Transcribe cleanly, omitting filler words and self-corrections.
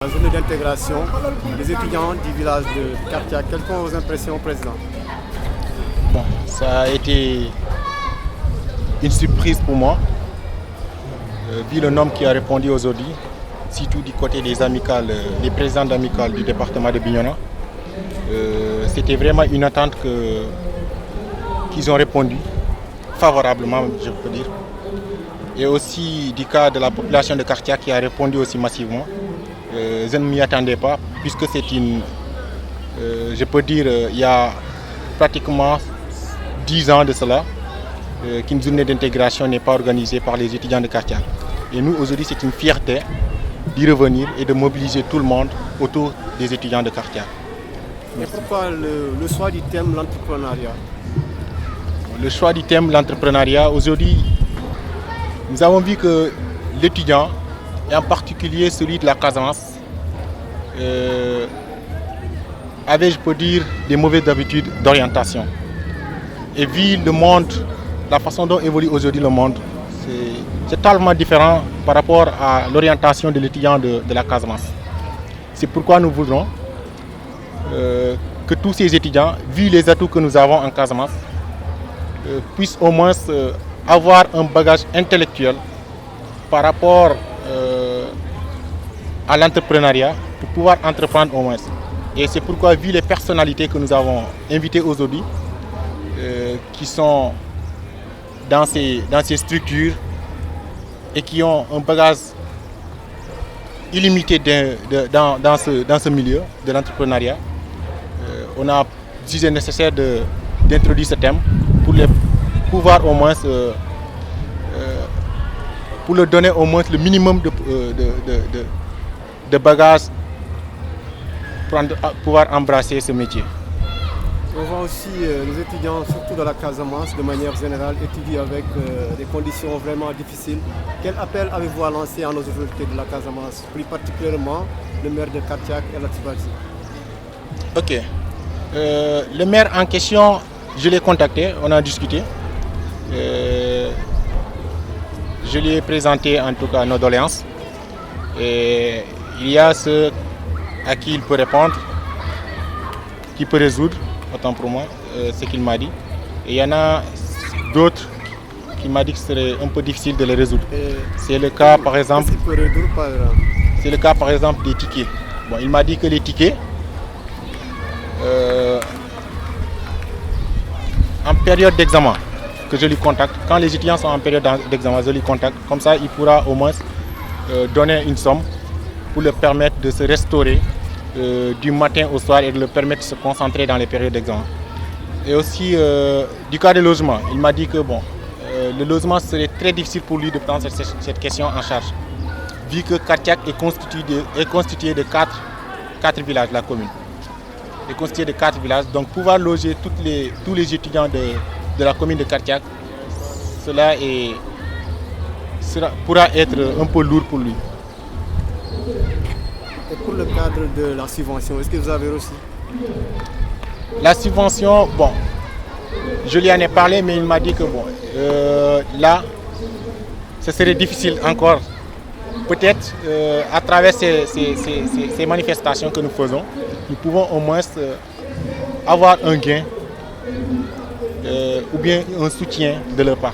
La journée d'intégration des étudiants du village de Kartiak. Quelles sont vos impressions, Président? Bon, ça a été une surprise pour moi, vu le nombre qui a répondu aujourd'hui, surtout du côté des amicales, les présidents d'amicales du département de Bignona. C'était vraiment une attente qu'ils ont répondu favorablement, je peux dire. Et aussi du cas de la population de Kartiak qui a répondu aussi massivement. Je ne m'y attendais pas, puisque c'est une, je peux dire, il y a pratiquement 10 ans de cela, qu'une journée d'intégration n'est pas organisée par les étudiants de Kartiak. Et nous, aujourd'hui, c'est une fierté d'y revenir et de mobiliser tout le monde autour des étudiants de Kartiak. Mais pourquoi le choix du thème l'entrepreneuriat? Le choix du thème l'entrepreneuriat, aujourd'hui, nous avons vu que l'étudiant, et en particulier celui de la Casamance, avait, je peux dire, des mauvaises habitudes d'orientation. Et vu le monde, la façon dont évolue aujourd'hui le monde, c'est totalement différent par rapport à l'orientation de l'étudiant de la Casamance. C'est pourquoi nous voudrons que tous ces étudiants, vu les atouts que nous avons en Casamance, puissent au moins avoir un bagage intellectuel par rapport à l'entrepreneuriat pour pouvoir entreprendre au moins. Et c'est pourquoi, vu les personnalités que nous avons invitées aujourd'hui, qui sont dans ces structures et qui ont un bagage illimité dans ce milieu de l'entrepreneuriat, on a jugé nécessaire d'introduire ce thème pour les pouvoir au moins pour leur donner au moins le minimum de bagages pour pouvoir embrasser ce métier. On voit aussi les étudiants, surtout dans la Casamance, de manière générale, étudient avec des conditions vraiment difficiles. Quel appel avez-vous à lancer à nos autorités de la Casamance, plus particulièrement le maire de Kartiak et Latif Badji? Ok. Le maire en question, je l'ai contacté, on a discuté. Je lui ai présenté en tout cas nos doléances. Et il y a ceux à qui il peut répondre, qui peut résoudre, autant pour moi, ce qu'il m'a dit. Et il y en a d'autres qui m'ont dit que ce serait un peu difficile de les résoudre. C'est le cas par exemple. C'est le cas par exemple des tickets. Bon, il m'a dit que les tickets, en période d'examen, que je lui contacte. Quand les étudiants sont en période d'examen, je lui contacte. Comme ça, il pourra au moins donner une somme pour leur permettre de se restaurer du matin au soir et de leur permettre de se concentrer dans les périodes d'examen. Et aussi, du cas de logement, il m'a dit que bon, le logement serait très difficile pour lui de prendre cette question en charge, vu que Kartiak est constitué de 4 villages, la commune. Est constitué de 4 villages, donc pouvoir loger tous les étudiants de la commune de Kartiak, cela pourra être un peu lourd pour lui. Et pour le cadre de la subvention, est-ce que vous avez reçu? La subvention, bon, je lui en ai parlé, mais il m'a dit que bon, là, ce serait difficile encore. Peut-être à travers ces manifestations que nous faisons, nous pouvons au moins avoir un gain ou bien un soutien de leur part.